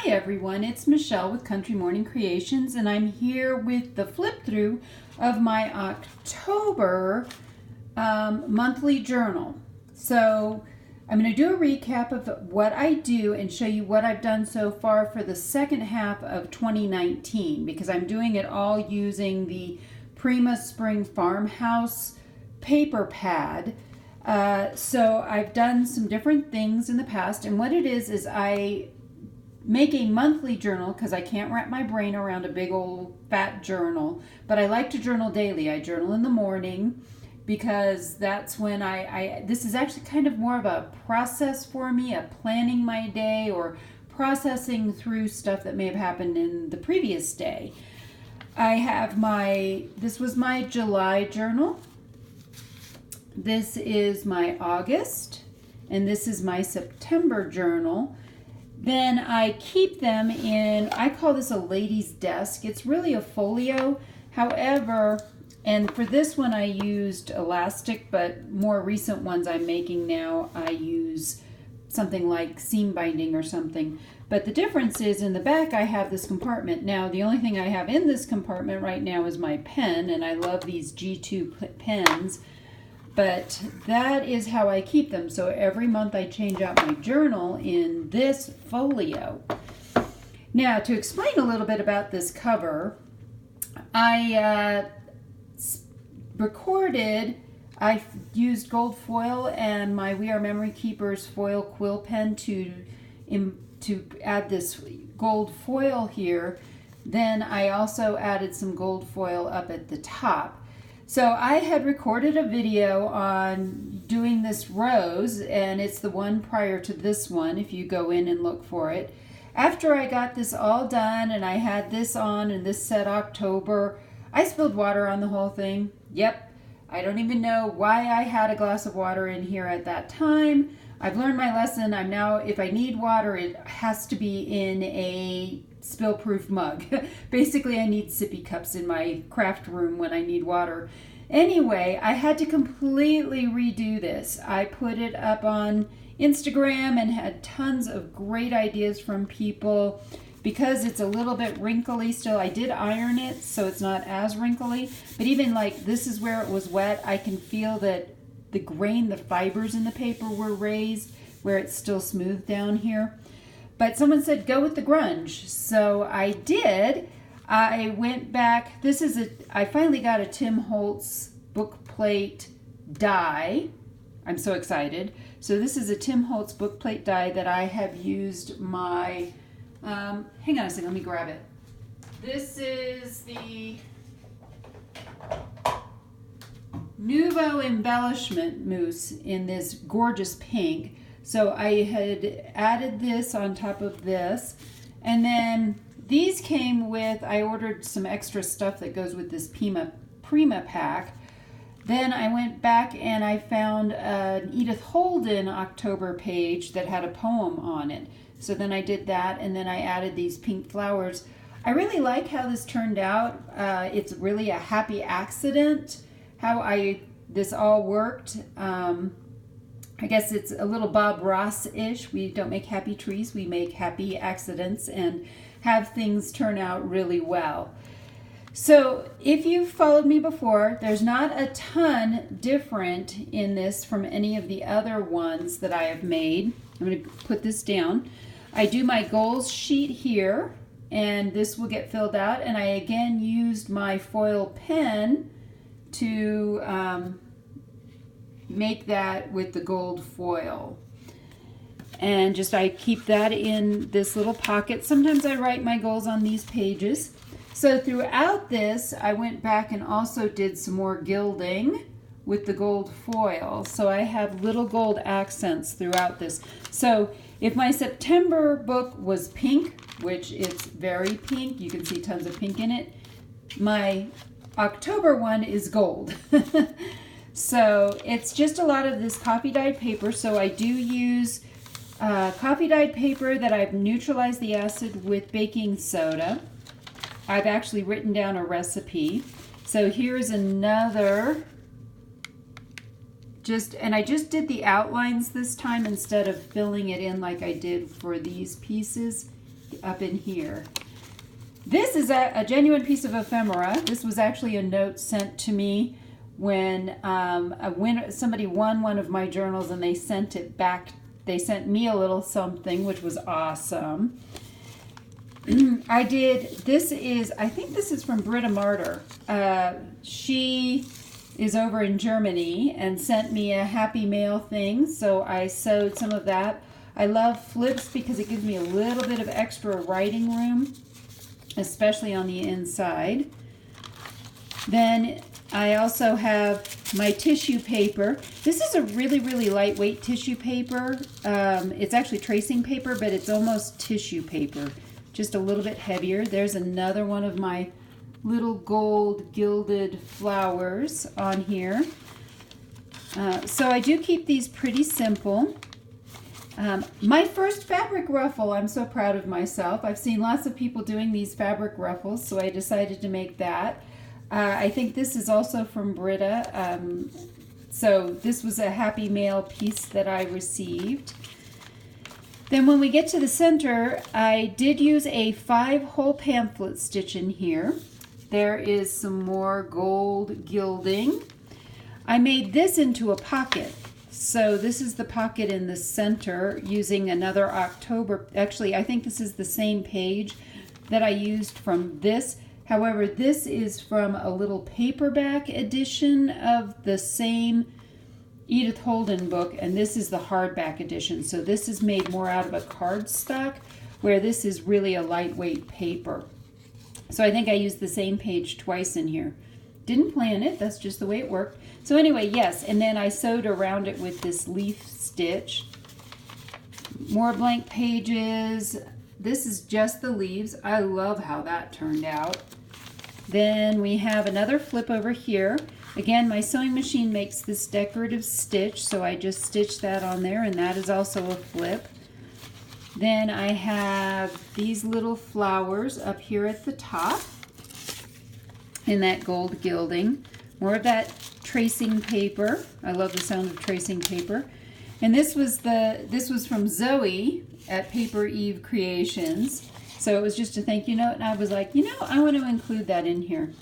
Hi everyone, it's Michelle with Country Morning Creations, and I'm here with the flip through of my October monthly journal. So I'm going to do a recap of what I do and show you what I've done so far for the second half of 2019, because I'm doing it all using the Prima Spring Farmhouse paper pad. So I've done some different things in the past, and what it is I make a monthly journal because I can't wrap my brain around a big old fat journal, but I like to journal daily. I journal in the morning because that's when this is actually kind of more of a process for me, a planning my day or processing through stuff that may have happened in the previous day. This was my July journal. This is my August, and this is my September journal. Then I keep them in, I call this a lady's desk. It's really a folio. However, and for this one I used elastic, but more recent ones I'm making now, I use something like seam binding or something. But the difference is in the back I have this compartment. Now the only thing I have in this compartment right now is my pen, and I love these G2 pens. But that is how I keep them. So every month I change out my journal in this folio. Now, to explain a little bit about this cover, I used gold foil and my We Are Memory Keepers foil quill pen to add this gold foil here. Then I also added some gold foil up at the top. So I had recorded a video on doing this rose, and it's the one prior to this one if you go in and look for it. After I got this all done and I had this on and this said October, I spilled water on the whole thing. Yep, I don't even know why I had a glass of water in here at that time. I've learned my lesson. I'm now, if I need water, it has to be in a spill-proof mug. Basically, I need sippy cups in my craft room when I need water. Anyway, I had to completely redo this. I put it up on Instagram and had tons of great ideas from people. Because it's a little bit wrinkly still, I did iron it so it's not as wrinkly. But even like this is where it was wet, I can feel that the grain, the fibers in the paper were raised where it's still smooth down here. But someone said go with the grunge, so I did. I went back. I finally got a Tim Holtz book plate die. I'm so excited. So this is a Tim Holtz book plate die that I have used my, hang on a second, let me grab it. This is the Nouveau Embellishment Mousse in this gorgeous pink. So I had added this on top of this, and then these came with, I ordered some extra stuff that goes with this Prima pack. Then I went back and I found an Edith Holden October page that had a poem on it. So then I did that, and then I added these pink flowers. I really like how this turned out. It's really a happy accident how this all worked. I guess it's a little Bob Ross-ish. We don't make happy trees, we make happy accidents and have things turn out really well. So if you've followed me before, there's not a ton different in this from any of the other ones that I have made. I'm going to put this down. I do my goals sheet here, and this will get filled out. And I again used my foil pen to make that with the gold foil, and I keep that in this little pocket. Sometimes I write my goals on these pages. So throughout this I went back and also did some more gilding with the gold foil, so I have little gold accents throughout this. So if my September book was pink, which it's very pink, you can see tons of pink in it, my October one is gold. So it's just a lot of this coffee dyed paper. So I do use coffee dyed paper that I've neutralized the acid with baking soda. I've actually written down a recipe. So here's another, and I just did the outlines this time instead of filling it in like I did for these pieces. up in here. This is a genuine piece of ephemera. This was actually a note sent to me when somebody won one of my journals, and they sent it back. They sent me a little something, which was awesome. I think this is from Britta Martyr. She is over in Germany and sent me a happy mail thing, so I sewed some of that. I love flips because it gives me a little bit of extra writing room, especially on the inside. Then I also have my tissue paper. This is a really, really lightweight tissue paper. It's actually tracing paper, but it's almost tissue paper, just a little bit heavier. There's another one of my little gold gilded flowers on here. So I do keep these pretty simple. My first fabric ruffle, I'm so proud of myself. I've seen lots of people doing these fabric ruffles, so I decided to make that. I think this is also from Britta. So this was a happy mail piece that I received. Then when we get to the center, I did use a 5-hole pamphlet stitch in here. There is some more gold gilding. I made this into a pocket. So this is the pocket in the center using another October. Actually, I think this is the same page that I used from this. However, this is from a little paperback edition of the same Edith Holden book, and this is the hardback edition. So this is made more out of a cardstock, where this is really a lightweight paper. So I think I used the same page twice in here. Didn't plan it, that's just the way it worked. So anyway, yes, and then I sewed around it with this leaf stitch. More blank pages. This is just the leaves. I love how that turned out. Then we have another flip over here. Again, my sewing machine makes this decorative stitch, so I just stitched that on there, and that is also a flip. Then I have these little flowers up here at the top in that gold gilding. More of that tracing paper. I love the sound of tracing paper. And this was from Zoe at Paper Eve Creations. So it was just a thank you note, and I was like, I want to include that in here.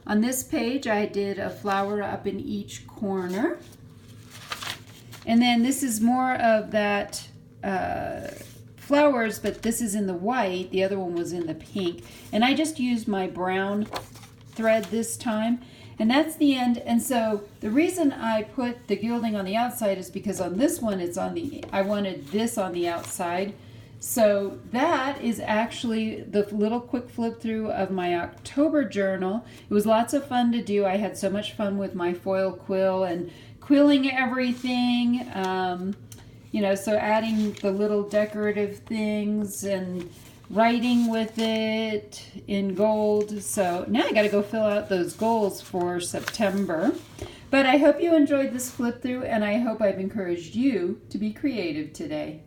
On this page, I did a flower up in each corner. And then this is more of that flowers, but this is in the white. The other one was in the pink. And I just used my brown thread this time. And that's the end. And so the reason I put the gilding on the outside is because on this one, I wanted this on the outside. So that is actually the little quick flip through of my October journal. It was lots of fun to do. I had so much fun with my foil quill and quilling everything. So adding the little decorative things and writing with it in gold. So now I got to go fill out those goals for September. But I hope you enjoyed this flip through, and I hope I've encouraged you to be creative today.